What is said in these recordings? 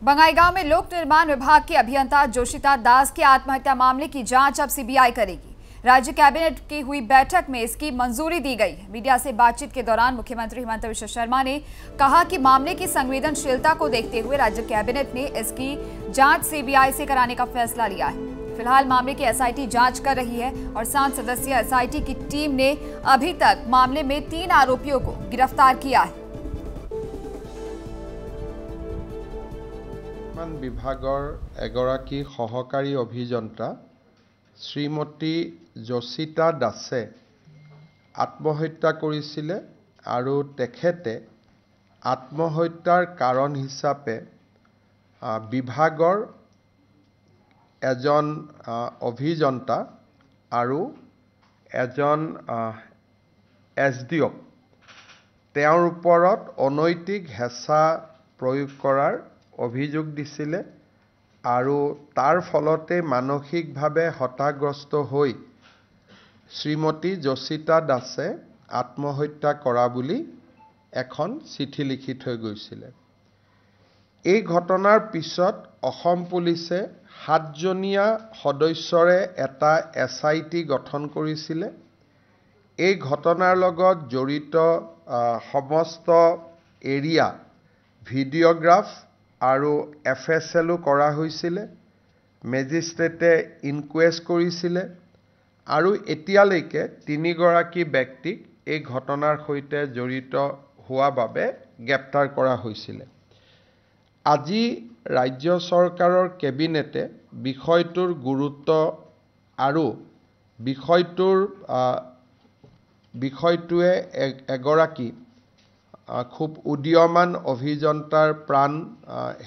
बंगाईगांव में लोक निर्माण विभाग के अभियंता जोशिता दास की आत्महत्या मामले की जांच अब सीबीआई करेगी। राज्य कैबिनेट की हुई बैठक में इसकी मंजूरी दी गई। मीडिया से बातचीत के दौरान मुख्यमंत्री हिमंत बिश्व शर्मा ने कहा कि मामले की संवेदनशीलता को देखते हुए राज्य कैबिनेट ने इसकी जांच सीबीआई से कराने का फैसला लिया है। फिलहाल मामले की एसआईटी जांच कर रही है और 7 सदस्यीय एसआईटी की टीम ने अभी तक मामले में 3 आरोपियों को गिरफ्तार किया है। विभागर एगराकी सहकारी अभियंता श्रीमती जोशिता दासे आत्महत्या करिছিলে আৰু তেখেতে आत्महत्यार कारण हिसापे विभागर एजन अभियंता আৰু एजन एसडीओ তেওঁৰ ওপৰত অনৈতিক হেঁচা প্ৰয়োগ কৰাৰ অভিযোগ দিছিলে আৰু তাৰ ফলতে মানসিকভাৱে হতাগ্ৰস্ত হৈ শ্ৰীমতী যোশিতা দাসে আত্মহত্যা কৰা বুলি এখন চিঠি লিখি থৈ গৈছিলে। এই ঘটনাৰ পিছত অসম পুলিচে 7জনীয়া সদস্যৰে এটা এসআইটি গঠন কৰিছিলে। এই ঘটনাৰ লগত জড়িত সমস্ত এৰিয়া ভিডিওগ্ৰাফ আৰু এফএসএলও কৰা হৈছিলে। মেজিষ্ট্ৰেটে ইনকুৱেষ্ট কৰিছিলে আৰু এতিয়ালৈকে 3 গৰাকী ব্যক্তিক এই ঘটনাৰ সৈতে জড়িত হোৱা বাবে গ্ৰেপ্তাৰ কৰা হৈছিলে। আজি ৰাজ্য চৰকাৰৰ কেবিনেটে বিষয়টোৰ গুৰুত্ব আৰু বিষয়টোৱে এগৰাকী খুব উদীয়মান অভিযন্তাৰ প্ৰাণ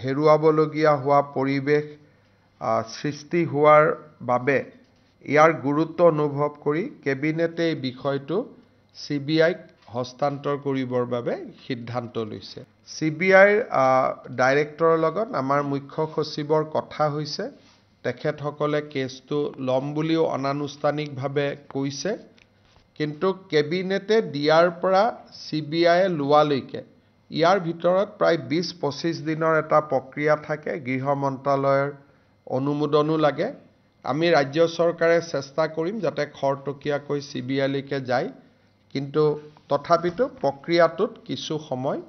হেৰুৱাবলগীয়া হোৱা পৰিৱেশ সৃষ্টি হোৱাৰ বাবে ইয়াৰ গুৰুত্ব অনুভৱ কৰি কেবিনেটে এই বিষয়টো সিবিআইক হস্তান্তৰ কৰিবৰ বাবে সিদ্ধান্ত লৈছে। সিবিআইৰ ডাইৰেক্টৰৰ লগত আমাৰ মুখ্য সচিবৰ কথা হৈছে। তেখেতসকলে কেছটো লম বুলিও অনানুষ্ঠানিকভাৱে কৈছে, কিন্তু কেবিনেটে দিয়াৰ পৰা সিবিআইয়ে লোৱালৈকে ইয়াৰ ভিতৰত প্ৰায় 20-25 দিনৰ এটা প্ৰক্ৰিয়া থাকে। গৃহ মন্ত্ৰালয়ৰ অনুমোদনো লাগে। আমি ৰাজ্য চৰকাৰে চেষ্টা কৰিম যাতে খৰতকীয়াকৈ সিবিআইলৈকে যায়, কিন্তু তথাপিতো প্ৰক্ৰিয়াটোত কিছু সময়